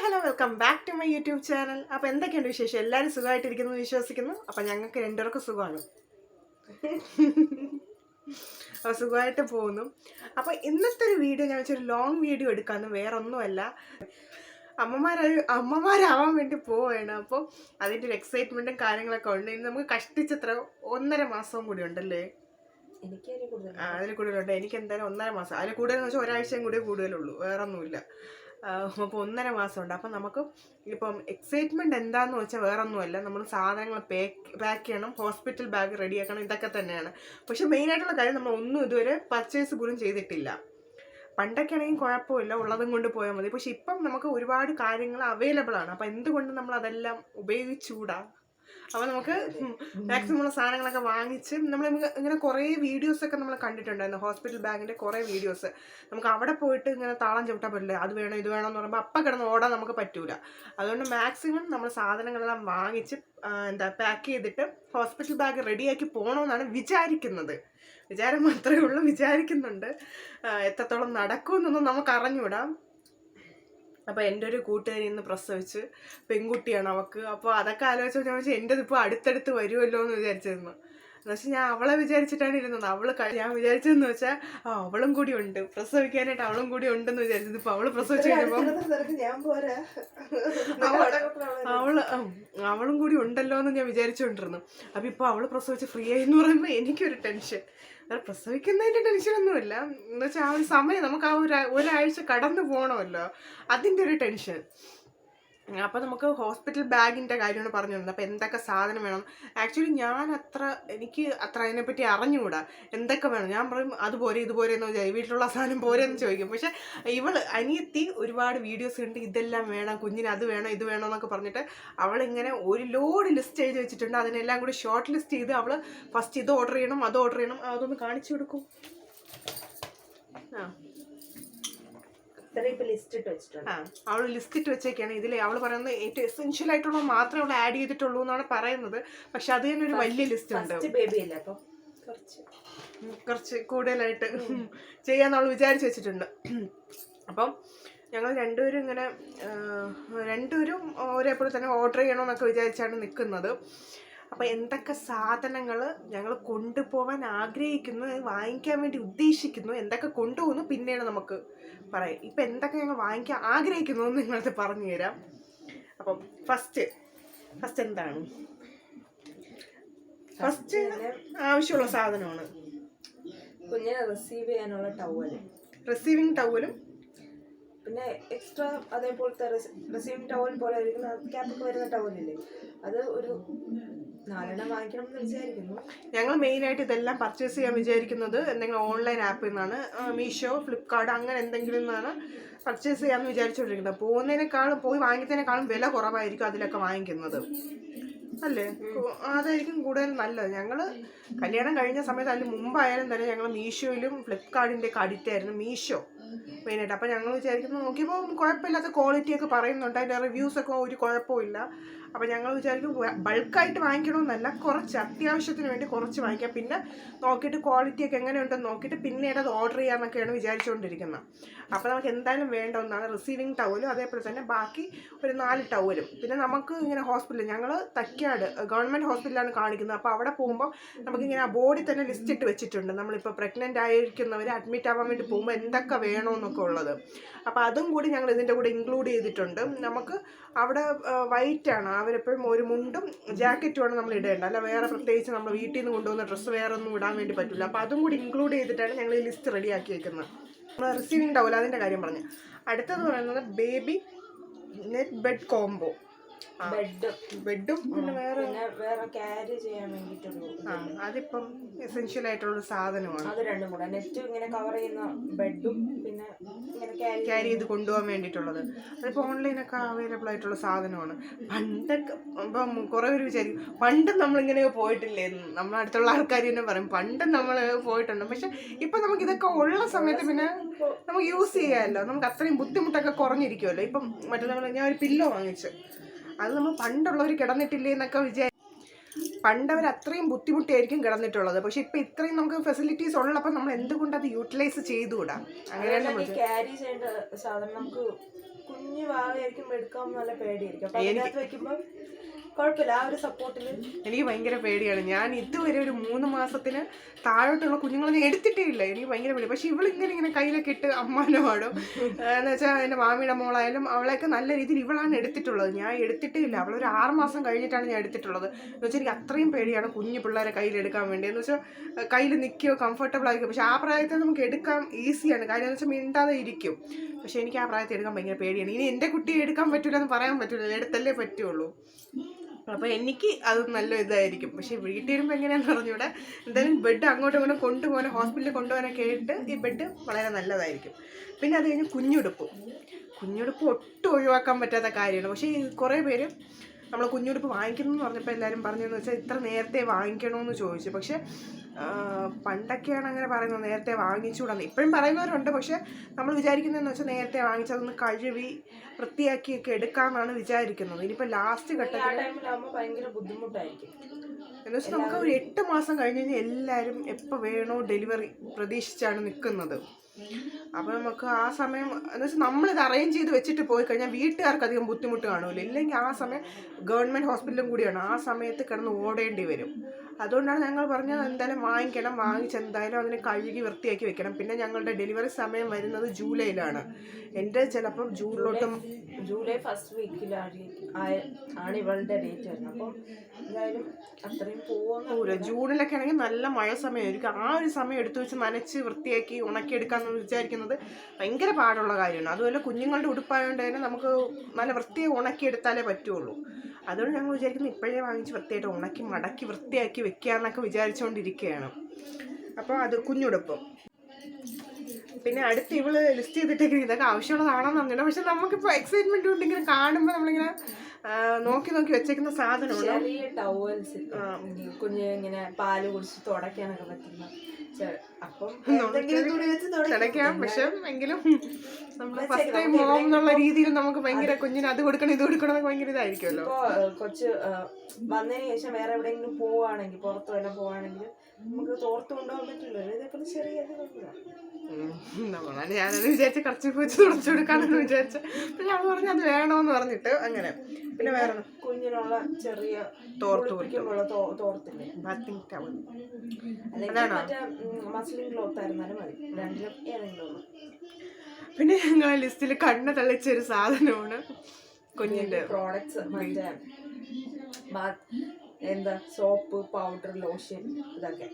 Hello welcome back to my YouTube channel. അപ്പോൾ എന്തൊക്കെയുണ്ട് വിശേഷം? എല്ലാവരും സുഖമായിട്ടിരിക്കുന്നു വിശ്വസിക്കുന്നു. അപ്പോൾ ഞങ്ങൾക്ക് രണ്ടുപേർക്കും സുഖമാണ്. അപ്പോൾ സുഖമായിട്ട് പോകുന്നു. അപ്പോൾ ഇന്നത്തെ ഒരു വീഡിയോ ഞാൻ വെച്ചൊരു ലോങ് വീഡിയോ എടുക്കാമെന്ന്, വേറെ ഒന്നുമല്ല, അമ്മമാരാവാൻ വേണ്ടി പോവുകയാണ്. അപ്പോൾ അതിൻ്റെ ഒരു എക്സൈറ്റ്മെൻറ്റും കാര്യങ്ങളൊക്കെ ഉണ്ട്. ഇനി നമുക്ക് കഷ്ടിച്ചത്ര 1.5 മാസം കൂടി ഉണ്ടല്ലേ? അതിൽ കൂടുതലുണ്ട്. എനിക്ക് എന്തായാലും 1.5 മാസം, അതിൽ കൂടുതലെന്ന് വെച്ചാൽ ഒരാഴ്ചയും കൂടി കൂടുതലുള്ളൂ, വേറെ ഒന്നുമില്ല. അപ്പോൾ 1.5 മാസമുണ്ട്. അപ്പം നമുക്ക് ഇപ്പം എക്സൈറ്റ്മെൻറ്റ് എന്താണെന്ന് വെച്ചാൽ വേറെ ഒന്നുമല്ല, നമ്മൾ സാധനങ്ങൾ പാക്ക് ചെയ്യണം, ഹോസ്പിറ്റൽ ബാഗ് റെഡിയാക്കണം, ഇതൊക്കെ തന്നെയാണ്. പക്ഷെ മെയിനായിട്ടുള്ള കാര്യം നമ്മൾ ഒന്നും ഇതുവരെ പർച്ചേസ് പോലും ചെയ്തിട്ടില്ല. പണ്ടൊക്കെ ആണെങ്കിൽ കുഴപ്പമില്ല, ഉള്ളതും കൊണ്ട് പോയാൽ മതി. പക്ഷെ ഇപ്പം നമുക്ക് ഒരുപാട് കാര്യങ്ങൾ അവൈലബിൾ ആണ്. അപ്പം എന്തുകൊണ്ട് നമ്മൾ അതെല്ലാം ഉപയോഗിച്ചുകൂടാ? അപ്പോൾ നമുക്ക് മാക്സിമം ഉള്ള സാധനങ്ങളൊക്കെ വാങ്ങിച്ച് നമ്മൾ ഇങ്ങനെ കുറേ വീഡിയോസൊക്കെ നമ്മൾ കണ്ടിട്ടുണ്ടായിരുന്നു, ഹോസ്പിറ്റൽ ബാഗിൻ്റെ കുറേ വീഡിയോസ്. നമുക്ക് അവിടെ പോയിട്ട് ഇങ്ങനെ താളം ചവിട്ടാൻ പറ്റില്ല, അത് വേണം ഇത് വേണം എന്ന് പറയുമ്പോൾ അപ്പം കിടന്ന് ഓടാൻ നമുക്ക് പറ്റൂല. അതുകൊണ്ട് മാക്സിമം നമ്മൾ സാധനങ്ങളെല്ലാം വാങ്ങിച്ച് പാക്ക് ചെയ്തിട്ട് ഹോസ്പിറ്റൽ ബാഗ് റെഡിയാക്കി പോകണമെന്നാണ് വിചാരിക്കുന്നത്. വിചാരം മാത്രമേ ഉള്ളൂ, വിചാരിക്കുന്നുണ്ട്. എത്രത്തോളം നടക്കുമെന്നൊന്നും നമുക്ക് അറിഞ്ഞുവിടാം. അപ്പോൾ എൻ്റെ ഒരു കൂട്ടുകാരി ഇന്ന് പ്രസവിച്ച്, പെൺകുട്ടിയാണ് അവൾക്ക്. അപ്പോൾ അതൊക്കെ ആലോചിച്ച് ഞാൻ വെച്ചാൽ എൻ്റെ ഇപ്പോൾ അടുത്തടുത്ത് വരുമല്ലോ എന്ന് വിചാരിച്ചിരുന്നു. എന്ന് വെച്ചാൽ ഞാൻ അവളെ വിചാരിച്ചിട്ടാണ് ഇരുന്നത്. ഞാൻ വിചാരിച്ചതെന്ന് വെച്ചാൽ അവളും കൂടി ഉണ്ട്, പ്രസവിക്കാനായിട്ട് അവളും കൂടി ഉണ്ടെന്ന് വിചാരിച്ചത്. ഇപ്പോൾ അവള് പ്രസവിച്ച് കഴിയുമ്പോൾ അവളും കൂടി ഉണ്ടല്ലോ എന്ന് ഞാൻ വിചാരിച്ചുകൊണ്ടിരുന്നു. അപ്പോൾ ഇപ്പോൾ അവള് പ്രസവിച്ച് ഫ്രീ ആയി എന്ന് പറയുമ്പോൾ എനിക്കൊരു ടെൻഷൻ. പ്രസവിക്കുന്നതിൻ്റെ ടെൻഷനൊന്നുമില്ല, എന്ന് വെച്ചാൽ ആ ഒരു സമയം നമുക്ക് ആ ഒരാഴ്ച കടന്നു പോകണമല്ലോ, അതിൻ്റെ ഒരു ടെൻഷൻ. അപ്പോൾ നമുക്ക് ഹോസ്പിറ്റൽ ബാഗിൻ്റെ കാര്യമാണ് പറഞ്ഞു തന്നത്. അപ്പോൾ എന്തൊക്കെ സാധനം വേണം. ആക്ച്വലി എനിക്ക് അത്ര അതിനെപ്പറ്റി അറിഞ്ഞുകൂടാ, എന്തൊക്കെ വേണം. ഞാൻ പറയും അതുപോലെ ഇതുപോലെ എന്ന് വിചാരിക്കും, വീട്ടിലുള്ള സാധനം പോരെ എന്ന് ചോദിക്കും. പക്ഷേ അനിയത്തി ഒരുപാട് വീഡിയോസ് കണ്ട് ഇതെല്ലാം വേണം, കുഞ്ഞിന് അത് വേണം ഇത് വേണം എന്നൊക്കെ പറഞ്ഞിട്ട് അവളിങ്ങനെ ഒരു ലോഡ് ലിസ്റ്റ് എഴുതി വെച്ചിട്ടുണ്ട്. അതിനെല്ലാം കൂടി ഷോർട്ട് ലിസ്റ്റ് ചെയ്ത് അവൾ ഫസ്റ്റ് ഇത് ഓർഡർ ചെയ്യണം, അത് ഓർഡർ ചെയ്യണം. അതൊന്ന് കാണിച്ചു കൊടുക്കും. അവള് ലിസ്റ്റ് ഇട്ട് വെച്ചേക്കാണ്. ഇതിൽ അവൾ പറയുന്നത് ഏറ്റവും എസെൻഷ്യൽ ആയിട്ടുള്ള മാത്രമേ അവൾ ആഡ് ചെയ്തിട്ടുള്ളൂ എന്നാണ് പറയുന്നത്. പക്ഷെ അത് തന്നെ ഒരു വലിയ ലിസ്റ്റ് ഉണ്ട്, കുറച്ച് കൂടുതലായിട്ട് ചെയ്യാന്ന് അവൾ വിചാരിച്ചു വെച്ചിട്ടുണ്ട്. അപ്പം ഞങ്ങൾ രണ്ടുപേരും ഒരേപോലെ തന്നെ ഓർഡർ ചെയ്യണമെന്നൊക്കെ വിചാരിച്ചാണ് നിൽക്കുന്നത്. അപ്പോൾ എന്തൊക്കെ സാധനങ്ങൾ ഞങ്ങൾ കൊണ്ടുപോകാൻ ആഗ്രഹിക്കുന്നു, വാങ്ങിക്കാൻ വേണ്ടി ഉദ്ദേശിക്കുന്നു, എന്തൊക്കെ കൊണ്ടുപോകുന്നു പിന്നീട് നമുക്ക് പറയാം. ഇപ്പം എന്തൊക്കെ ഞങ്ങൾ വാങ്ങിക്കാൻ ആഗ്രഹിക്കുന്നു എന്ന് നിങ്ങളത് പറഞ്ഞു തരാം. അപ്പം ഫസ്റ്റ് എന്താണ്? ഫസ്റ്റ് ആവശ്യമുള്ള സാധനമാണ് കുഞ്ഞിനെ റിസീവ് ചെയ്യാനുള്ള റിസീവിങ് ടവലും പിന്നെ എക്സ്ട്രാ അതേപോലത്തെ റിസീവിങ് ടവൽ പോലെ ഇരിക്കുന്ന ക്യാപ്പൊക്കെ വരുന്ന ടവലില്ലേ, അത് ഒരു 4 വാങ്ങിക്കണം എന്ന് വിചാരിക്കുന്നു. ഞങ്ങൾ മെയിനായിട്ട് ഇതെല്ലാം പർച്ചേസ് ചെയ്യാൻ വിചാരിക്കുന്നത് എന്തെങ്കിലും ഓൺലൈൻ ആപ്പിൽ നിന്നാണ്, മീഷോ, ഫ്ലിപ്കാർട്ട് അങ്ങനെ എന്തെങ്കിലും നിന്നാണ് പർച്ചേസ് ചെയ്യാമെന്ന് വിചാരിച്ചുകൊണ്ടിരിക്കുന്നത്. പോയി വാങ്ങിക്കുന്നതിനേക്കാളും വില കുറവായിരിക്കും അതിലൊക്കെ വാങ്ങിക്കുന്നത് അല്ലേ? അതായിരിക്കും കൂടുതൽ നല്ലത്. ഞങ്ങൾ കല്യാണം കഴിഞ്ഞ സമയത്ത് അതിന് മുമ്പായാലും തന്നെ ഞങ്ങൾ മീഷോയിലും ഫ്ലിപ്കാർട്ടിൻ്റെ ഒക്കെ അഡിക്റ്റ് ആയിരുന്നു, മീഷോ മെയിനായിട്ട്. അപ്പോൾ ഞങ്ങൾ വിചാരിക്കുന്നു, നോക്കിയപ്പോൾ കുഴപ്പമില്ലാത്ത ക്വാളിറ്റിയൊക്കെ പറയുന്നുണ്ട്, അതിൻ്റെ റിവ്യൂസൊക്കെ ഒരു കുഴപ്പമില്ല. അപ്പോൾ ഞങ്ങൾ വിചാരിക്കും ബൾക്കായിട്ട് വാങ്ങിക്കണമെന്നല്ല, കുറച്ച് അത്യാവശ്യത്തിന് വേണ്ടി കുറച്ച് വാങ്ങിക്കാം, പിന്നെ നോക്കിയിട്ട് ക്വാളിറ്റിയൊക്കെ എങ്ങനെയുണ്ടെന്ന് നോക്കിയിട്ട് പിന്നീട് അത് ഓർഡർ ചെയ്യാമെന്നൊക്കെയാണ് വിചാരിച്ചുകൊണ്ടിരിക്കുന്നത്. അപ്പോൾ നമുക്ക് എന്തായാലും വേണ്ട ഒന്നാണ് റിസീവിങ് ടവലും, അതേപോലെ തന്നെ ബാക്കി ഒരു 4 ടവലും. പിന്നെ നമുക്ക് ഇങ്ങനെ ഹോസ്പിറ്റലിൽ, ഞങ്ങൾ തൈക്കാട് ഗവൺമെൻറ് ഹോസ്പിറ്റലാണ് കാണിക്കുന്നത്. അപ്പോൾ അവിടെ പോകുമ്പോൾ നമുക്കിങ്ങനെ ആ ബോർഡിൽ തന്നെ ലിസ്റ്റ് ഇട്ട് വെച്ചിട്ടുണ്ട്, നമ്മളിപ്പോൾ പ്രഗ്നൻ്റ് ആയിരിക്കുന്നവർ അഡ്മിറ്റ് ആവാൻ വേണ്ടി പോകുമ്പോൾ എന്തൊക്കെ വേണമെന്നൊക്കെ ഉള്ളത്. അപ്പോൾ അതും കൂടി ഞങ്ങൾ ഇതിൻ്റെ കൂടെ ഇൻക്ലൂഡ് ചെയ്തിട്ടുണ്ട്. നമുക്ക് അവിടെ വൈറ്റാണ്, അവരെപ്പോഴും ഒരു മുണ്ടും ജാക്കറ്റുമാണ് നമ്മൾ ഇടേണ്ടത്, അല്ല വേറെ പ്രത്യേകിച്ച് നമ്മൾ വീട്ടിൽ നിന്ന് കൊണ്ടുപോകുന്ന ഡ്രസ്സ് വേറെ ഒന്നും ഇടാൻ വേണ്ടി പറ്റില്ല. അപ്പോൾ അതും കൂടി ഇൻക്ലൂഡ് ചെയ്തിട്ടാണ് ഞങ്ങൾ ഈ ലിസ്റ്റ് റെഡിയാക്കി വെക്കുന്നത്. നമ്മൾ റിസീവിങ് ടവൽ അതിൻ്റെ കാര്യം പറഞ്ഞു. അടുത്തത് പറയുന്നത് ബേബി നെറ്റ് ബെഡ് കോംബോ, ബെഡും പിന്നെ വേറെ ക്യാരി ചെയ്യാൻ വേണ്ടിയിട്ടുള്ള അതിപ്പം എസെൻഷ്യൽ ആയിട്ടുള്ള സാധനമാണ്. അത് രണ്ടും കൂടെ നെറ്റ് ഇങ്ങനെ കവർ ചെയ്യുന്ന ബെഡും പിന്നെ ഇങ്ങനെ ക്യാരി ചെയ്ത് കൊണ്ടുപോകാൻ വേണ്ടിയിട്ടുള്ളത്. അതിപ്പോൾ ഓൺലൈനൊക്കെ അവൈലബിൾ ആയിട്ടുള്ള സാധനമാണ്. പണ്ടൊക്കെ ഇപ്പം കുറേ പേര് വിചാരിക്കും പണ്ടും നമ്മളിങ്ങനെ പോയിട്ടില്ലേന്ന്, നമ്മളെ അടുത്തുള്ള ആൾക്കാർ തന്നെ പറയും പണ്ടും നമ്മൾ പോയിട്ടുണ്ട്. പക്ഷെ ഇപ്പം നമുക്കിതൊക്കെ ഉള്ള സമയത്ത് പിന്നെ നമുക്ക് യൂസ് ചെയ്യാമല്ലോ, നമുക്ക് അത്രയും ബുദ്ധിമുട്ടൊക്കെ കുറഞ്ഞിരിക്കുമല്ലോ. ഇപ്പം മറ്റേ ഞാൻ ഒരു പില്ലോ വാങ്ങിച്ചു, അത് നമ്മൾ പണ്ടുള്ളവർ കിടന്നിട്ടില്ലേ എന്നൊക്കെ പണ്ടവർ അത്രയും ബുദ്ധിമുട്ടിയായിരിക്കും കിടന്നിട്ടുള്ളത്. പക്ഷെ ഇപ്പൊ ഇത്രയും നമുക്ക് ഫെസിലിറ്റീസ് ഉള്ളപ്പോൾ നമ്മൾ എന്തുകൊണ്ട് അത് യൂട്ടിലൈസ് ചെയ്തുകൂടാ? അങ്ങനെയാണ് ക്യാരി ചെയ്യേണ്ട സാധനം നമുക്ക് കുഞ്ഞു വാവയായിരിക്കും എടുക്കാൻ നല്ല പേടിയായിരിക്കും. അപ്പൊ അതിനകത്ത് വെക്കുമ്പോ കുഴപ്പമില്ല, ആ ഒരു സപ്പോർട്ടില് എനിക്ക് ഭയങ്കര പേടിയാണ്. ഞാൻ ഇതുവരെ ഒരു 3 മാസത്തിന് താഴോട്ടുള്ള കുഞ്ഞുങ്ങളൊന്നും എടുത്തിട്ടേ ഇല്ല. എനിക്ക് ഭയങ്കര പേടി. പക്ഷെ ഇവളിങ്ങനെ കയ്യിലൊക്കെ ഇട്ട് അമ്മാനോ പാടും. എന്ന് വെച്ചാൽ എൻ്റെ മാമിയുടെ മോളായാലും അവളെയൊക്കെ നല്ല രീതിയിൽ ഇവളാണ് എടുത്തിട്ടുള്ളത്. ഞാൻ എടുത്തിട്ടേ ഇല്ല. അവളൊരു 6 മാസം കഴിഞ്ഞിട്ടാണ് ഞാൻ എടുത്തിട്ടുള്ളത്. എന്ന് വെച്ചാൽ എനിക്ക് അത്രയും പേടിയാണ് കുഞ്ഞു പിള്ളേരെ കയ്യിലെടുക്കാൻ വേണ്ടി. എന്ന് വെച്ചാൽ കയ്യിൽ നിൽക്കുകയോ കംഫർട്ടബിൾ ആയിരിക്കും. പക്ഷെ ആ പ്രായത്തിൽ നമുക്ക് എടുക്കാൻ ഈസിയാണ്. കാര്യം എന്ന് വെച്ചാൽ മിണ്ടാതെ ഇരിക്കും. പക്ഷെ എനിക്ക് ആ പ്രായത്തിൽ എടുക്കാൻ ഭയങ്കര പേടിയാണ്. ഇനി എൻ്റെ കുട്ടിയെ എടുക്കാൻ പറ്റില്ല എന്ന് പറയാൻ പറ്റില്ല, എടുത്തല്ലേ പറ്റുള്ളൂ. അപ്പോൾ എനിക്ക് അത് നല്ല ഇതായിരിക്കും. പക്ഷെ വീട്ടിൽ വരുമ്പോൾ എങ്ങനെയാണെന്ന് പറഞ്ഞൂടെ, എന്തായാലും ബെഡ് അങ്ങോട്ടും ഇങ്ങോട്ടും കൊണ്ടുപോകാൻ, ഹോസ്പിറ്റലിൽ കൊണ്ടുപോകാനൊക്കെ ആയിട്ട് ഈ ബെഡ് വളരെ നല്ലതായിരിക്കും. പിന്നെ അത് കഴിഞ്ഞ് കുഞ്ഞുടുപ്പ് ഒട്ടും ഒഴിവാക്കാൻ പറ്റാത്ത കാര്യമാണ്. പക്ഷേ കുറേ പേര് നമ്മൾ കുഞ്ഞുടുപ്പ് വാങ്ങിക്കുന്നു എന്ന് പറഞ്ഞപ്പോൾ എല്ലാവരും പറഞ്ഞതെന്ന് വെച്ചാൽ ഇത്ര നേരത്തെ വാങ്ങിക്കണമെന്ന് ചോദിച്ചു. പക്ഷെ പണ്ടൊക്കെയാണ് അങ്ങനെ പറയുന്നത്, നേരത്തെ വാങ്ങിച്ചുകൂടാന്ന്. ഇപ്പോഴും പറയുന്നവരുണ്ട്. പക്ഷെ നമ്മൾ വിചാരിക്കുന്നതെന്ന് വെച്ചാൽ നേരത്തെ വാങ്ങിച്ചതൊന്ന് കഴുകി വൃത്തിയാക്കിയൊക്കെ എടുക്കാമെന്നാണ് വിചാരിക്കുന്നത്. ഇനിയിപ്പോൾ ലാസ്റ്റ് ഘട്ടത്തിൽ ഭയങ്കര ബുദ്ധിമുട്ടായിരിക്കും. എന്ന് വെച്ചാൽ നമുക്ക് ഒരു 8 മാസം കഴിഞ്ഞ് കഴിഞ്ഞാൽ എല്ലാവരും എപ്പോൾ വേണോ ഡെലിവറി പ്രതീക്ഷിച്ചാണ് നിൽക്കുന്നത്. അപ്പോൾ നമുക്ക് ആ സമയം എന്ന് വെച്ചാൽ നമ്മളിത് അറേഞ്ച് ചെയ്ത് വെച്ചിട്ട് പോയി കഴിഞ്ഞാൽ വീട്ടുകാർക്ക് അധികം ബുദ്ധിമുട്ട് കാണൂല. ഇല്ലെങ്കിൽ ആ സമയം ഗവൺമെൻറ് ഹോസ്പിറ്റലും കൂടിയാണ്, ആ സമയത്ത് കിടന്ന് ഓടേണ്ടി വരും. അതുകൊണ്ടാണ് ഞങ്ങൾ പറഞ്ഞത് എന്തായാലും വാങ്ങിക്കണം, വാങ്ങിച്ചെന്തായാലും അതിനെ കഴുകി വൃത്തിയാക്കി വെക്കണം. പിന്നെ ഞങ്ങളുടെ ഡെലിവറി സമയം വരുന്നത് ജൂലൈയിലാണ്. എൻ്റെ ചിലപ്പം ജൂലൈ ഫസ്റ്റ് വീക്കിലാണ് ഇവളുടെ ഡേറ്റ് വരുന്നത്. അപ്പം എന്തായാലും അത്രയും പോകുന്ന ജൂണിലൊക്കെ ആണെങ്കിൽ നല്ല മഴ സമയമായിരിക്കും. ആ ഒരു സമയം എടുത്തു വെച്ച് നനച്ച് വൃത്തിയാക്കി ഉണക്കിയെടുക്കാമെന്ന് വിചാരിക്കുന്നത് ഭയങ്കര പാടുള്ള കാര്യമാണ്. അതുപോലെ കുഞ്ഞുങ്ങളുടെ ഉടുപ്പായതുകൊണ്ട് തന്നെ നമുക്ക് നല്ല വൃത്തിയായി ഉണക്കിയെടുത്താലേ പറ്റുള്ളൂ. അതുകൊണ്ട് ഞങ്ങൾ വിചാരിക്കുന്നത് ഇപ്പോഴേ വാങ്ങിച്ച് വൃത്തിയായിട്ട് ഉണക്കി മടക്കി വൃത്തിയാക്കി വെക്കാന്നൊക്കെ വിചാരിച്ചുകൊണ്ടിരിക്കുകയാണ്. അപ്പോൾ അത് കുഞ്ഞുടുപ്പം. പിന്നെ അടുത്ത് ഇവള് ലിസ്റ്റ് ചെയ്തിട്ടൊക്കെ ഇതൊക്കെ ആവശ്യമുള്ളതാണെന്ന് പറഞ്ഞില്ല. പക്ഷെ നമുക്കിപ്പോൾ എക്സൈറ്റ്മെന്റ് കൊണ്ട് ഇങ്ങനെ കാണുമ്പോൾ നമ്മളിങ്ങനെ നോക്കി വെച്ചേക്കുന്ന സാധനമാണ് ചെറിയ ടവൽസ്, കുഞ്ഞ് ഇങ്ങനെ പാല് കുടിച്ച് തുടയ്ക്കാനൊക്കെ പറ്റുന്ന. അപ്പം തുടയ്ക്കാം. പക്ഷെ എങ്കിലും നമ്മൾ ഫസ്റ്റ് ടൈം മോം എന്നുള്ള രീതിയിൽ നമുക്ക് ഭയങ്കര കുഞ്ഞിന് അത് കൊടുക്കണം ഇത് കൊടുക്കണം എന്നൊക്കെ ഭയങ്കര ഇതായിരിക്കുമല്ലോ. കൊച്ച് വന്നതിന് ശേഷം വേറെ എവിടെയെങ്കിലും പോവാണെങ്കിൽ, പുറത്ത് വല്ല പോവാണെങ്കിൽ നമുക്ക് തോർത്ത് കൊണ്ടുപോകാൻ പറ്റില്ലല്ലോ. ഇതൊക്കെ ചെറിയ ഞാനത് വിചാരിച്ച് കറച്ച് വെച്ച് തുടച്ചു കൊടുക്കാന്ന് വിചാരിച്ചു. പിന്നെ അവൾ പറഞ്ഞു അത് വേണോന്ന് പറഞ്ഞിട്ട് അങ്ങനെ. പിന്നെ വേറെ കുഞ്ഞിനുള്ള ചെറിയ തോർത്തില്ലേ, ബാത്തിങ് ടവൽ, മസ്ലിൻ ക്ലോത്ത് ആയിരുന്നാലും മതി, രണ്ടിലും ഏതെങ്കിലും ഒന്ന്. പിന്നെ ഞങ്ങൾ ലിസ്റ്റിൽ കണ്ണ് തള്ളിച്ചൊരു സാധനമാണ് കുഞ്ഞിന്റെ പ്രോഡക്ട്സ്. മറ്റേ എന്താ സോപ്പ്, പൗഡർ, ലോഷൻ, ഇതൊക്കെ.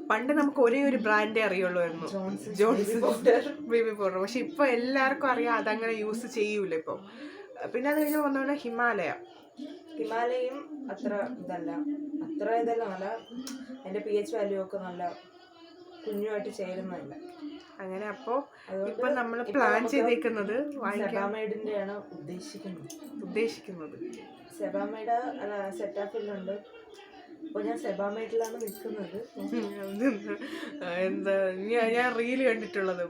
പണ്ട് നമുക്ക് ഒരേ ഒരു ബ്രാൻഡേ അറിയുള്ളൂ, ജോൺസൺ ബേബി പൗഡർ. പക്ഷെ ഇപ്പൊ എല്ലാവർക്കും അറിയാം, അതങ്ങനെ യൂസ് ചെയ്യൂല ഇപ്പൊ. പിന്നെ അത് കഴിഞ്ഞ് വന്നോണ്ട് ഹിമാലയും അത്ര ഇതല്ല നല്ല, അതിന്റെ pH വാല്യൂ ഒക്കെ നല്ല കുഞ്ഞുമായിട്ട് ചേരുന്നില്ല. അങ്ങനെ അപ്പോ ഇപ്പൊ നമ്മൾ പ്ലാൻ ചെയ്തേക്കുന്നത് സെബാമൈഡിന്റെയാണ് ഉദ്ദേശിക്കുന്നത്. സെബാമൈഡ് അല്ല, സെറ്റാഫിലുണ്ട്. അപ്പോൾ ഞാൻ സെബാമൈഡിലാണ് നിൽക്കുന്നത്. എന്താ ഞാൻ റീല് കണ്ടിട്ടുള്ളത്,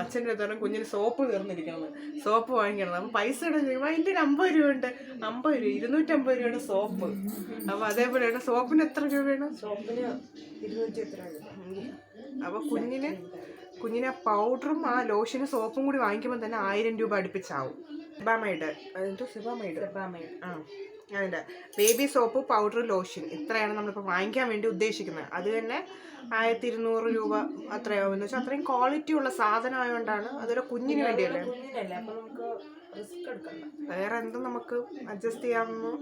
അച്ഛൻ്റെ അടുത്താണ് കുഞ്ഞിന് സോപ്പ് തീർന്നിരിക്കുന്നത്, സോപ്പ് വാങ്ങിക്കണം. അപ്പോൾ പൈസ ഇടുമ്പോൾ അതിൻ്റെ ഒരു 50 രൂപ ഉണ്ട്, 50 രൂപ 250 രൂപയുടെ സോപ്പ്. അപ്പോൾ അതേപോലെയാണ് സോപ്പിന് എത്ര രൂപയാണ്? സോപ്പിന് 200 എത്ര രൂപ. അപ്പോൾ കുഞ്ഞിനെ പൗഡറും ആ ലോഷനും സോപ്പും കൂടി വാങ്ങിക്കുമ്പോൾ തന്നെ 1000 രൂപ അടുപ്പിച്ചാവും. സെബാമൈഡ് ആ അതിൻ്റെ ബേബി സോപ്പ്, പൗഡർ, ലോഷൻ ഇത്രയാണ് നമ്മളിപ്പോൾ വാങ്ങിക്കാൻ വേണ്ടി ഉദ്ദേശിക്കുന്നത്. അത് തന്നെ 1200 രൂപ അത്രയാവും. എന്ന് വെച്ചാൽ അത്രയും ക്വാളിറ്റി ഉള്ള സാധനം ആയതുകൊണ്ടാണ്. അതൊരു കുഞ്ഞിന് വേണ്ടിയല്ലേ, വേറെ എന്തും നമുക്ക് അഡ്ജസ്റ്റ് ചെയ്യാമെന്ന്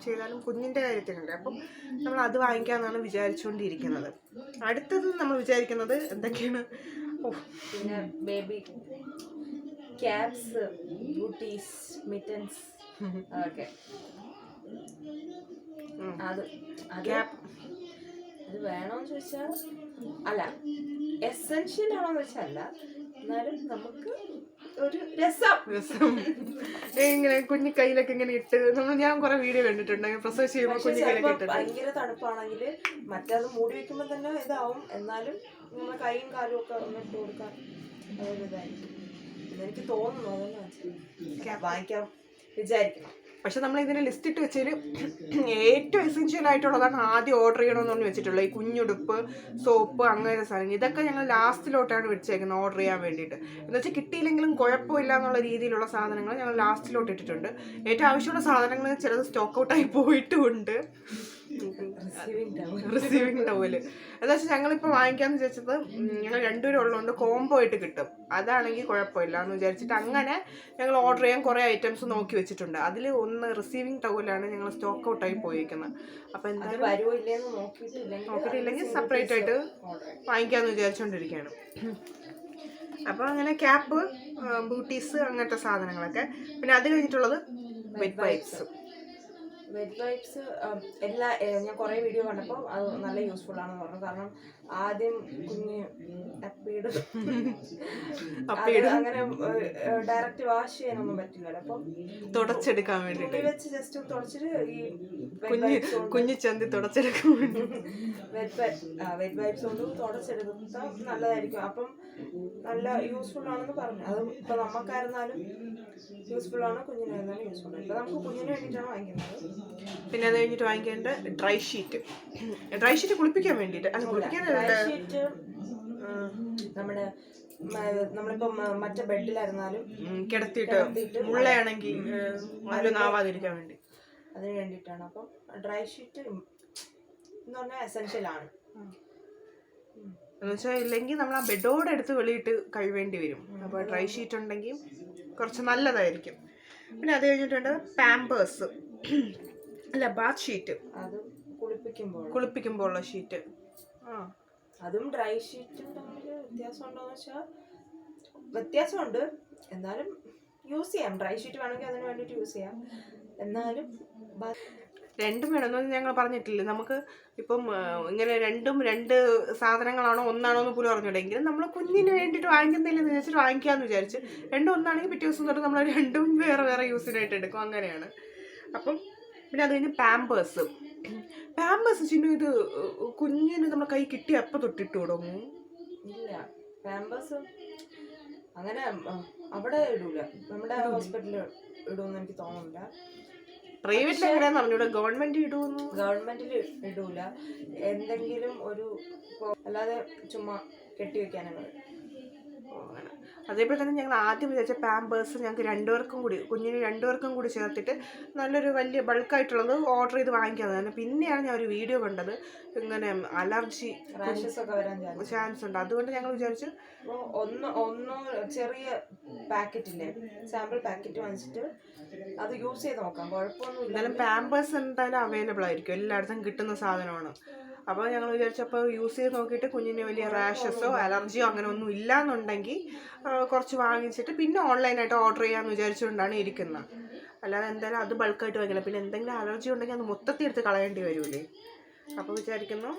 ചെയ്താലും കുഞ്ഞിൻ്റെ കാര്യത്തിനുണ്ട്. അപ്പം നമ്മൾ അത് വാങ്ങിക്കാമെന്നാണ് വിചാരിച്ചുകൊണ്ടിരിക്കുന്നത്. അടുത്തത് നമ്മൾ വിചാരിക്കുന്നത് എന്തൊക്കെയാണ്, പിന്നെ ബേബി ക്യാപ്സ്, ബൂട്ടീസ്, മിറ്റൻസ്, അതൊക്കെ. അത് വേണോന്ന് ചോദിച്ചാൽ അല്ല, എസെൻഷ്യൽ ആണോന്ന് വെച്ചാൽ അല്ല, എന്നാലും നമുക്ക് ഒരു രസം ഇങ്ങനെ കുഞ്ഞു കയ്യിലൊക്കെ ഇങ്ങനെ ഇട്ട് ഞാൻ കുറെ വീഡിയോ കണ്ടിട്ടുണ്ട്, പ്രസവം ചെയ്യുമ്പോൾ കുഞ്ഞു കയ്യിലൊക്കെ ഇട്ട്. ഭയങ്കര തണുപ്പാണെങ്കിൽ മറ്റേത് മൂടി വെക്കുമ്പോൾ തന്നെ ഇതാവും, എന്നാലും നമ്മുടെ കൈയും കാലും ഒക്കെ ഒന്ന് ഇട്ട് കൊടുക്കാൻ അതൊരു ഇതായിരിക്കും. എനിക്ക് തോന്നുന്നു, അതൊന്നും വാങ്ങിക്കാം വിചാരിക്കണം. പക്ഷെ നമ്മൾ ഇതിനെ ലിസ്റ്റ് ഇട്ട് വെച്ചതിൽ ഏറ്റവും എസെൻഷ്യൽ ആയിട്ടുള്ളതാണ് ആദ്യം ഓർഡർ ചെയ്യണമെന്ന് പറഞ്ഞ് വെച്ചിട്ടുള്ളത്. ഈ കുഞ്ഞുടുപ്പ്, സോപ്പ്, അങ്ങനത്തെ സാധനം. ഇതൊക്കെ ഞങ്ങൾ ലാസ്റ്റിലോട്ടാണ് വെച്ചേക്കുന്നത് ഓർഡർ ചെയ്യാൻ വേണ്ടിയിട്ട്. എന്ന് വെച്ചാൽ കിട്ടിയില്ലെങ്കിലും കുഴപ്പമില്ല എന്നുള്ള രീതിയിലുള്ള സാധനങ്ങൾ ഞങ്ങൾ ലാസ്റ്റിലോട്ട് ഇട്ടിട്ടുണ്ട്. ഏറ്റവും ആവശ്യമുള്ള സാധനങ്ങൾ ചിലത് സ്റ്റോക്ക് ഔട്ടായി പോയിട്ടുമുണ്ട്. റിസീവിങ് ടവല് എന്താ വെച്ചാൽ ഞങ്ങളിപ്പോൾ വാങ്ങിക്കാമെന്ന് വിചാരിച്ചത് ഞങ്ങൾ രണ്ടുപേരും ഉള്ളതുകൊണ്ട് കോംബോ ആയിട്ട് കിട്ടും. അതാണെങ്കിൽ കുഴപ്പമില്ല എന്ന് വിചാരിച്ചിട്ട് അങ്ങനെ ഞങ്ങൾ ഓർഡർ ചെയ്യാൻ കുറേ ഐറ്റംസ് നോക്കി വെച്ചിട്ടുണ്ട്. അതിൽ ഒന്ന് റിസീവിങ് ടവലാണ് ഞങ്ങൾ സ്റ്റോക്ക് ഔട്ടായി പോയിരിക്കുന്നത്. അപ്പോൾ എന്തായാലും നോക്കിയിട്ടില്ലെങ്കിൽ സെപ്പറേറ്റ് ആയിട്ട് വാങ്ങിക്കാമെന്ന് വിചാരിച്ചുകൊണ്ടിരിക്കുകയാണ്. അപ്പോൾ അങ്ങനെ ക്യാപ്പ്, ബൂട്ടീസ്, അങ്ങനത്തെ സാധനങ്ങളൊക്കെ. പിന്നെ അത് കഴിഞ്ഞിട്ടുള്ളത് വെറ്റ് വൈപ്സ്. വെറ്റ് വൈപ്സ് ഞാൻ കുറേ വീഡിയോ കണ്ടപ്പോൾ അത് നല്ല യൂസ്ഫുൾ ആണെന്ന് പറഞ്ഞു. കാരണം ആദ്യം കുഞ്ഞ് അപ്പീഡ് അങ്ങനെ ഡയറക്റ്റ് വാഷ് ചെയ്യാനൊന്നും പറ്റില്ലല്ലോ. അപ്പം തുടച്ചെടുക്കാൻ വേണ്ടി വെച്ച് ജസ്റ്റ് തുടച്ചിട്ട് ഈ കുഞ്ഞു ചന്തി തുടച്ചെടുക്കാൻ വേണ്ടി വെറ്റ് വൈപ്സ് കൊണ്ട് തുടച്ചെടുത്താൽ നല്ലതായിരിക്കും. അപ്പം നല്ല യൂസ്ഫുൾ ആണെന്ന് പറഞ്ഞു. അത് ഇപ്പൊ നമുക്കായിരുന്നാലും യൂസ്ഫുൾ ആണ്, കുഞ്ഞിനായിരുന്നാലും യൂസ്ഫുൾ ആണ്. ഇപ്പൊ നമുക്ക് കുഞ്ഞിന് വേണ്ടിയിട്ടാണ് വാങ്ങിക്കുന്നത്. പിന്നെ അത് കഴിഞ്ഞിട്ട് വാങ്ങിക്കേണ്ട ഡ്രൈ ഷീറ്റ്. ഡ്രൈ ഷീറ്റ് കുളിപ്പിക്കാൻ വേണ്ടിയിട്ട്. അല്ല, കുളിപ്പിക്കാനല്ല, ഷീറ്റ് നമ്മുടെ നമ്മളിപ്പോ മറ്റേ ബെഡിലായിരുന്നാലും കിടത്തിയിട്ട് മുള്ളയാണെങ്കിൽ ആവാതിരിക്കാൻ വേണ്ടി അതിന് വേണ്ടിയിട്ടാണ്. അപ്പം ഡ്രൈ ഷീറ്റ് എന്ന് പറഞ്ഞാൽ എസെൻഷ്യൽ ആണ്. എന്ന് വെച്ചാൽ ഇല്ലെങ്കിൽ നമ്മൾ ആ ബെഡോടെ എടുത്ത് വെളിയിട്ട് കഴിവേണ്ടി വരും. അപ്പോൾ ഡ്രൈ ഷീറ്റ് ഉണ്ടെങ്കിൽ കുറച്ച് നല്ലതായിരിക്കും. പിന്നെ അത് കഴിഞ്ഞിട്ടുണ്ട് പാമ്പേഴ്സ്, അല്ല ബാത്ത് ഷീറ്റ്. അത് കുളിപ്പിക്കുമ്പോൾ ഉള്ള ഷീറ്റ്. അതും ഡ്രൈ ഷീറ്റും തമ്മിൽ വ്യത്യാസം ഉണ്ടോന്ന് വെച്ചാൽ വ്യത്യാസമുണ്ട്. എന്നാലും യൂസ് ചെയ്യാം. ഡ്രൈ ഷീറ്റ് വേണമെങ്കിൽ അതിന് വേണ്ടിയിട്ട് യൂസ് ചെയ്യാം. എന്നാലും രണ്ടും വേണമെന്ന് ഞങ്ങൾ പറഞ്ഞിട്ടില്ലേ. നമുക്ക് ഇപ്പം ഇങ്ങനെ രണ്ട് സാധനങ്ങളാണോ ഒന്നാണോ എന്ന് പോലും അറിഞ്ഞൂടെങ്കിലും നമ്മൾ കുഞ്ഞിന് വേണ്ടിയിട്ട് വാങ്ങിക്കുന്നില്ലെന്ന് വിചാരിച്ചിട്ട് വാങ്ങിക്കാമെന്ന് വിചാരിച്ച് രണ്ടും ഒന്നാണെങ്കിൽ പിറ്റേ ദിവസം തൊട്ട് നമ്മൾ രണ്ടും വേറെ വേറെ യൂസിനായിട്ട് എടുക്കും. അങ്ങനെയാണ്. അപ്പം പിന്നെ അത് കഴിഞ്ഞ് പാമ്പേഴ്സ് ചിന്നു, ഇത് കുഞ്ഞിന് നമ്മുടെ കൈ കിട്ടി അപ്പം തൊട്ടിട്ട് തുടങ്ങും. ഇല്ല, പാമ്പേഴ്സ് അങ്ങനെ അവിടെ ഇടൂല. നമ്മുടെ ഹോസ്പിറ്റലിൽ ഇടുമെന്ന് എനിക്ക് തോന്നുന്നില്ല. പ്രൈവറ്റിൽ എങ്ങനെയാന്ന് പറഞ്ഞൂടെ, ഗവൺമെന്റ് ഗവൺമെന്റിൽ ഇടൂല. എന്തെങ്കിലും ഒരു അല്ലാതെ ചുമ്മാ കെട്ടിവെക്കാനാണ്. അതേപോലെ തന്നെ ഞങ്ങൾ ആദ്യം വിചാരിച്ച പാമ്പേഴ്സ് ഞങ്ങൾക്ക് കുഞ്ഞിന് രണ്ടുപേർക്കും കൂടി ചേർത്തിട്ട് നല്ലൊരു വലിയ ബൾക്കായിട്ടുള്ളത് ഓർഡർ ചെയ്ത് വാങ്ങിക്കാതെ. പിന്നെയാണ് ഞാൻ ഒരു വീഡിയോ കണ്ടത്, ഇങ്ങനെ അലർജി റാഷസ് ഒക്കെ വരാൻ ചാൻസ് ഉണ്ട്. അതുകൊണ്ട് ഞങ്ങൾ വിചാരിച്ചു ഒന്നോ ചെറിയ പാക്കറ്റില്ലേ, സാമ്പിൾ പാക്കറ്റ് വാങ്ങിച്ചിട്ട് അത് യൂസ് ചെയ്ത് നോക്കാം. കുഴപ്പമൊന്നുമില്ല. എന്നാലും പാമ്പേഴ്സ് എന്തായാലും അവൈലബിൾ ആയിരിക്കും, എല്ലായിടത്തും കിട്ടുന്ന സാധനമാണ്. അപ്പോൾ ഞങ്ങൾ വിചാരിച്ചപ്പോൾ യൂസ് ചെയ്ത് നോക്കിയിട്ട് കുഞ്ഞിന് വലിയ റാഷസോ അലർജിയോ അങ്ങനെ ഒന്നും ഇല്ലയെന്നുണ്ടെങ്കിൽ കുറച്ച് വാങ്ങിച്ചിട്ട് പിന്നെ ഓൺലൈനായിട്ട് ഓർഡർ ചെയ്യാമെന്ന് വിചാരിച്ചുകൊണ്ടാണ് ഇരിക്കുന്നത്. അല്ലാതെ എന്തായാലും അത് ബൾക്കായിട്ട് വാങ്ങില്ല. പിന്നെ എന്തെങ്കിലും അലർജി ഉണ്ടെങ്കിൽ അത് മൊത്തത്തിൽ എടുത്ത് കളയേണ്ടി വരില്ലേ. അപ്പോൾ വിചാരിക്കുന്നു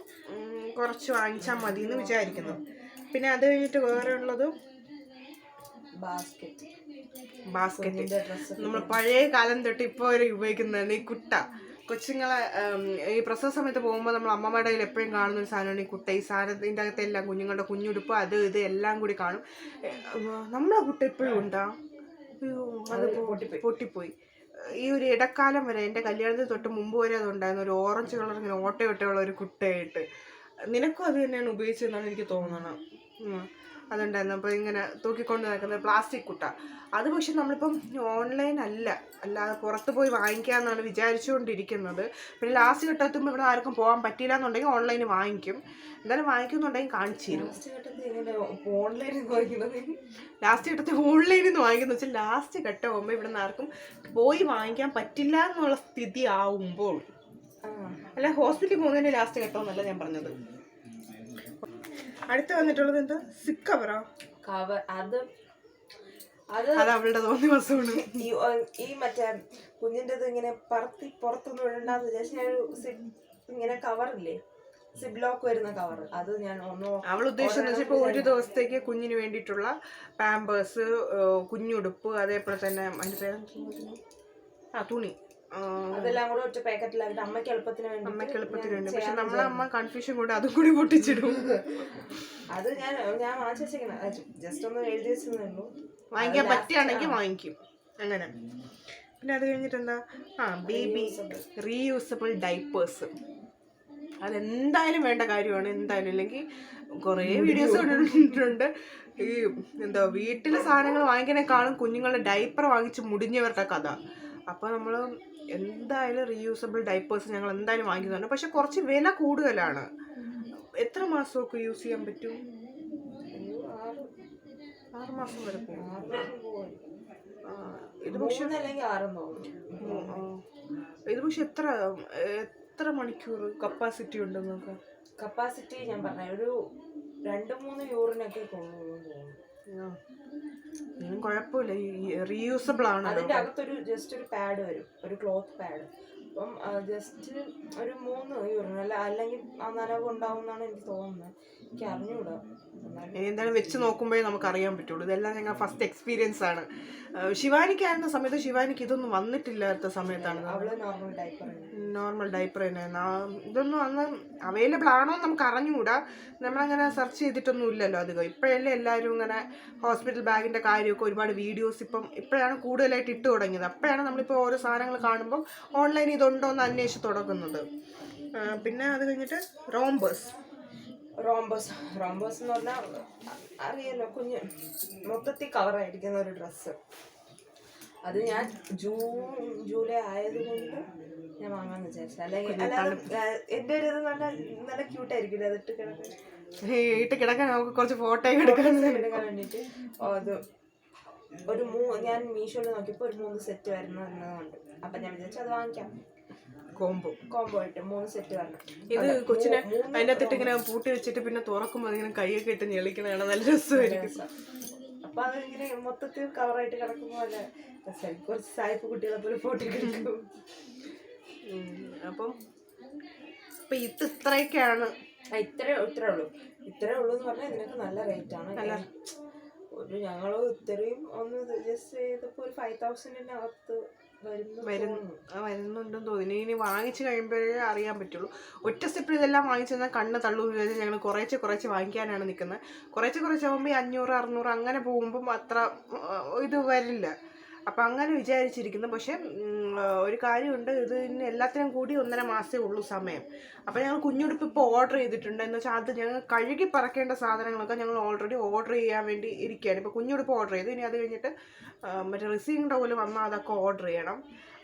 കുറച്ച് വാങ്ങിച്ചാൽ മതി എന്ന് വിചാരിക്കുന്നു. പിന്നെ അത് കഴിഞ്ഞിട്ട് വേറെ ഉള്ളത് ബാസ്ക്കറ്റ്. നമ്മൾ പഴയ കാലം തൊട്ട് ഇപ്പോൾ വരെ ഉപയോഗിക്കുന്നതാണ് ഈ കുട്ട. കൊച്ചുങ്ങളെ ഈ പ്രസവ സമയത്ത് പോകുമ്പോൾ നമ്മൾ അമ്മമാരുടെ കയ്യിൽ എപ്പോഴും കാണുന്ന ഒരു സാധനമാണ് ഈ കുട്ട. ഈ സാധനത്തിൻ്റെ അകത്ത് എല്ലാം കുഞ്ഞുങ്ങളുടെ കുഞ്ഞുടുപ്പ് അത് ഇത് എല്ലാം കൂടി കാണും. നമ്മളെ കുട്ട എപ്പോഴും ഉണ്ടാ, അത് പൊട്ടിപ്പോയി. ഈ ഒരു ഇടക്കാലം വരെ എൻ്റെ കല്യാണത്തിന് തൊട്ട് മുമ്പ് വരെ അതുണ്ടായിരുന്നു, ഒരു ഓറഞ്ച് കളർ ഇങ്ങനെ ഓട്ടയുള്ള ഒരു കുട്ടയായിട്ട്. നിനക്കും അത് തന്നെയാണ് ഉപയോഗിച്ചതെന്നാണ് എനിക്ക് തോന്നുന്നത്. അതുണ്ടായിരുന്നു. അപ്പോൾ ഇങ്ങനെ തൂക്കിക്കൊണ്ട് നടക്കുന്നത് പ്ലാസ്റ്റിക് കുട്ട. അത് പക്ഷെ നമ്മളിപ്പം ഓൺലൈൻ അല്ലാതെ പുറത്ത് പോയി വാങ്ങിക്കാമെന്നാണ് വിചാരിച്ചുകൊണ്ടിരിക്കുന്നത്. പിന്നെ ലാസ്റ്റ് ഘട്ടത്തുമ്പോൾ ഇവിടെ ആർക്കും പോകാൻ പറ്റില്ല എന്നുണ്ടെങ്കിൽ ഓൺലൈനിൽ വാങ്ങിക്കും. എന്തായാലും വാങ്ങിക്കുന്നുണ്ടെങ്കിൽ കാണിച്ചു തരും. ലാസ്റ്റ് ഘട്ടത്തിൽ ഓൺലൈനിൽ നിന്ന് വാങ്ങിക്കുന്ന വെച്ചാൽ ലാസ്റ്റ് ഘട്ടം ആകുമ്പോൾ ഇവിടെ നിന്ന് ആർക്കും പോയി വാങ്ങിക്കാൻ പറ്റില്ല എന്നുള്ള സ്ഥിതി ആവുമ്പോൾ, അല്ല ഹോസ്പിറ്റലിൽ പോകുന്നതിൻ്റെ ലാസ്റ്റ് ഘട്ടം എന്നല്ല ഞാൻ പറഞ്ഞത്. അടുത്ത് വന്നിട്ടുള്ളത് എന്താ, സിപ്പ് കവറോ? അത് അവളുടെ തോന്നിയ ദിവസമാണ്. ഈ മറ്റേ കുഞ്ഞിൻ്റെത് ഇങ്ങനെ പുറത്തൊന്നും ഇടണ്ടെന്ന് വിചാരിച്ചു ഇങ്ങനെ കവറില്ലേ, സിബ് ലോക്ക് വരുന്ന കവർ, അത് ഞാൻ അവൾ ഉദ്ദേശിച്ചെന്ന് വെച്ചാൽ ഒരു ദിവസത്തേക്ക് കുഞ്ഞിന് വേണ്ടിയിട്ടുള്ള പാമ്പേഴ്സ്, കുഞ്ഞുടുപ്പ്, അതേപോലെ തന്നെ അതിന്റെ പേര് തുണി, അതെല്ലാം കൂടെ ഒറ്റ പാക്കറ്റിലാക്കിട്ട് അമ്മയ്ക്ക് എളുപ്പത്തിന് വേണ്ടി. പക്ഷെ നമ്മളെ അമ്മ കൺഫ്യൂഷൻ കൊണ്ട് അതും കൂടി പൊട്ടിച്ചിടും. അത് ഞാൻ വാങ്ങിച്ചു വെച്ചേക്കുന്നത്, ജസ്റ്റ് ഒന്ന് എഴുതി വെച്ചതേ ഉള്ളൂ. വാങ്ങിക്കാൻ പറ്റുകയാണെങ്കിൽ വാങ്ങിക്കും അങ്ങനെ. പിന്നെ അത് കഴിഞ്ഞിട്ട് എന്താ, ബേബി റീയൂസബിൾ ഡൈപ്പേഴ്സ്. അതെന്തായാലും വേണ്ട കാര്യമാണ്, എന്തായാലും. ഇല്ലെങ്കിൽ കുറേ വീഡിയോസ് കണ്ടിട്ടുണ്ട്, ഈ എന്താ വീട്ടിലെ സാധനങ്ങൾ വാങ്ങിക്കണേക്കാളും കുഞ്ഞുങ്ങളുടെ ഡൈപ്പർ വാങ്ങിച്ച് മുടിഞ്ഞവരുടെ കഥ. അപ്പോൾ നമ്മൾ എന്തായാലും റീയൂസബിൾ ഡൈപ്പേഴ്സ് ഞങ്ങൾ എന്തായാലും വാങ്ങിക്കുന്നുണ്ട്. പക്ഷെ കുറച്ച് വില കൂടുതലാണ്. എത്ര മാസമൊക്കെ യൂസ് ചെയ്യാൻ പറ്റും? 6 മാസം വരെ പോകും. ഇത് പക്ഷെ എത്ര മണിക്കൂർ കപ്പാസിറ്റി ഉണ്ട് നോക്കാം? കപ്പാസിറ്റി ഞാൻ പറഞ്ഞ ഒരു 2-3 യൂറിനൊക്കെ കൊള്ളുന്നു. കുഴപ്പമില്ല, റീയൂസബിൾ ആണ്. അതിന്റെ അകത്തൊരു ജസ്റ്റ് ഒരു പാഡ് വരും, ഒരു ക്ലോത്ത് പാഡ്. അപ്പം ജസ്റ്റ് ഒരു 3 യൂറിൻ അല്ലെങ്കിൽ ആ നനവ് ഉണ്ടാവും എന്നാണ് എനിക്ക് തോന്നുന്നത്. എനിക്ക് അറിഞ്ഞൂടാ. എന്തായാലും വെച്ച് നോക്കുമ്പോഴേ നമുക്ക് അറിയാൻ പറ്റുള്ളൂ. ഇതെല്ലാം ഞങ്ങൾ ഫസ്റ്റ് എക്സ്പീരിയൻസ് ആണ്. ശിവാനിക്കായിരുന്ന സമയത്ത്, ശിവാനിക്ക് ഇതൊന്നും വന്നിട്ടില്ലാത്ത സമയത്താണ് നോർമൽ ഡൈപ്പർ തന്നെ. ഇതൊന്നും അന്ന് അവൈലബിൾ ആണോ നമുക്ക് അറിഞ്ഞുകൂടാ, നമ്മളങ്ങനെ സെർച്ച് ചെയ്തിട്ടൊന്നും ഇല്ലല്ലോ അധികം. ഇപ്പോഴല്ലേ എല്ലാവരും ഇങ്ങനെ ഹോസ്പിറ്റൽ ബാഗിൻ്റെ കാര്യമൊക്കെ ഒരുപാട് വീഡിയോസ് ഇപ്പോഴാണ് കൂടുതലായിട്ട് ഇട്ട് തുടങ്ങിയത്. അപ്പോഴാണ് നമ്മളിപ്പോൾ ഓരോ സാധനങ്ങൾ കാണുമ്പോൾ ഓൺലൈൻ ഇതുണ്ടോ എന്ന് അന്വേഷിച്ച് തുടങ്ങുന്നത്. പിന്നെ അത് കഴിഞ്ഞിട്ട് റോംബസ് എന്ന് പറഞ്ഞാൽ അറിയാലോ, കുഞ്ഞ് മൊത്തത്തിൽ കവറായിരിക്കുന്ന ഒരു ഡ്രസ്സ്. അത് ഞാൻ ജൂലൈ ആയതുകൊണ്ട് ഞാൻ വാങ്ങാന്ന് വിചാരിച്ചു. അല്ലെങ്കിൽ എൻ്റെ ഒരു ഇത് നല്ല ക്യൂട്ടായിരിക്കും അത് ഇട്ട് കിടക്കാൻ. നമുക്ക് കുറച്ച് ഫോട്ടോ എടുക്കാൻ വേണ്ടിയിട്ട് അത് ഞാൻ മീഷോയിൽ നോക്കിയപ്പോൾ ഒരു 3 സെറ്റ് വരുന്നുണ്ട്. അപ്പം ഞാൻ വിചാരിച്ചു അത് വാങ്ങിക്കാം. കോംബോ ആയിട്ട് 3 സെറ്റ് വരണം. ഇത് കൊച്ചിനെ അതിനകത്തിട്ട് ഇങ്ങനെ പൂട്ടി വെച്ചിട്ട് പിന്നെ തുറക്കുമ്പോൾ അതിങ്ങനെ കൈയൊക്കെ ഇട്ട് ഞെളിക്കണതാണ്, നല്ല രസമായിരിക്കും. അപ്പൊ അതിങ്ങനെ മൊത്തത്തിൽ കവറായിട്ട് കിടക്കുമ്പോൾ നല്ല രസമായിരിക്കും. കുറച്ച് സായിപ്പ് കുട്ടികളെ പോലെ ഫോട്ടോ എടുക്കും. അപ്പം ഇത് ഇത്രയൊക്കെയാണ്. ഇത്രേ ഉള്ളൂ എന്ന് പറഞ്ഞാൽ ഇതിനൊക്കെ നല്ല റേറ്റ് ആണ്. ഞങ്ങള് ഇത്രയും ഒന്ന് ജസ്റ്റ് ചെയ്തപ്പോ ഒരു 5,000 അകത്ത് വരുന്നുണ്ടെന്ന് തോന്നി. ഇനി വാങ്ങിച്ചു കഴിയുമ്പോഴേ അറിയാൻ പറ്റുള്ളൂ. ഒറ്റ സ്റ്റെപ്പിൽ ഇതെല്ലാം വാങ്ങിച്ചു തന്നാൽ കണ്ണ് തള്ളൂന്ന് വെച്ചാൽ ഞങ്ങൾ കുറേശ്ശെ വാങ്ങിക്കാനാണ് നിൽക്കുന്നത്. കുറേശ്ശെ ആകുമ്പോൾ 500-600 അങ്ങനെ പോകുമ്പം അത്ര ഇത് വരില്ല. അപ്പം അങ്ങനെ വിചാരിച്ചിരിക്കുന്നു. പക്ഷെ ഒരു കാര്യമുണ്ട്, ഇതിന് എല്ലാത്തിനും കൂടി 1.5 മാസമേ ഉള്ളൂ സമയം. അപ്പം ഞങ്ങൾ കുഞ്ഞുടുപ്പ് ഇപ്പോൾ ഓർഡർ ചെയ്തിട്ടുണ്ട്. എന്ന് വെച്ചാൽ അത് ഞങ്ങൾ കഴുകി പറക്കേണ്ട സാധനങ്ങളൊക്കെ ഞങ്ങൾ ഓൾറെഡി ഓർഡർ ചെയ്യാൻ വേണ്ടി ഇരിക്കുകയാണ്. ഇപ്പോൾ കുഞ്ഞുടുപ്പ് ഓർഡർ ചെയ്തു. ഇനി അത് കഴിഞ്ഞിട്ട് മറ്റേ റിസീവിൻ്റെ പോലെ വന്നാൽ അതൊക്കെ ഓർഡർ ചെയ്യണം.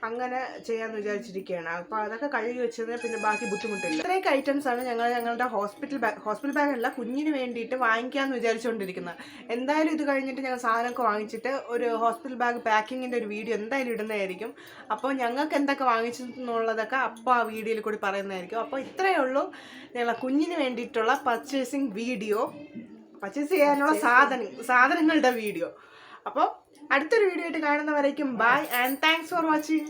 അങ്ങനെ ചെയ്യാമെന്ന് വിചാരിച്ചിരിക്കുകയാണ്. അപ്പോൾ അതൊക്കെ കഴുകി വെച്ചത് പിന്നെ ബാക്കി ബുദ്ധിമുട്ടില്ല. ഇത്രയൊക്കെ ഐറ്റംസാണ് ഞങ്ങളുടെ ഹോസ്പിറ്റൽ ബാഗല്ല, കുഞ്ഞിന് വേണ്ടിയിട്ട് വാങ്ങിക്കാമെന്ന് വിചാരിച്ചുകൊണ്ടിരിക്കുന്നത്. എന്തായാലും ഇത് കഴിഞ്ഞിട്ട് ഞങ്ങൾ സാധനമൊക്കെ വാങ്ങിച്ചിട്ട് ഒരു ഹോസ്പിറ്റൽ ബാഗ് പാക്കിങ്ങിൻ്റെ ഒരു വീഡിയോ എന്തായാലും ഇടുന്നതായിരിക്കും. അപ്പോൾ ഞങ്ങൾക്ക് എന്തൊക്കെ വാങ്ങിച്ചെന്നുള്ളതൊക്കെ അപ്പോൾ ആ വീഡിയോയിൽ കൂടി പറയുന്നതായിരിക്കും. അപ്പോൾ ഇത്രയേ ഉള്ളൂ ഞങ്ങളെ കുഞ്ഞിന് വേണ്ടിയിട്ടുള്ള പർച്ചേസ് ചെയ്യാനുള്ള സാധനങ്ങളുടെ വീഡിയോ. അപ്പോൾ അടുത്തൊരു വീഡിയോ ആയിട്ട് കാണുന്നവരേക്കും bye and thanks for watching.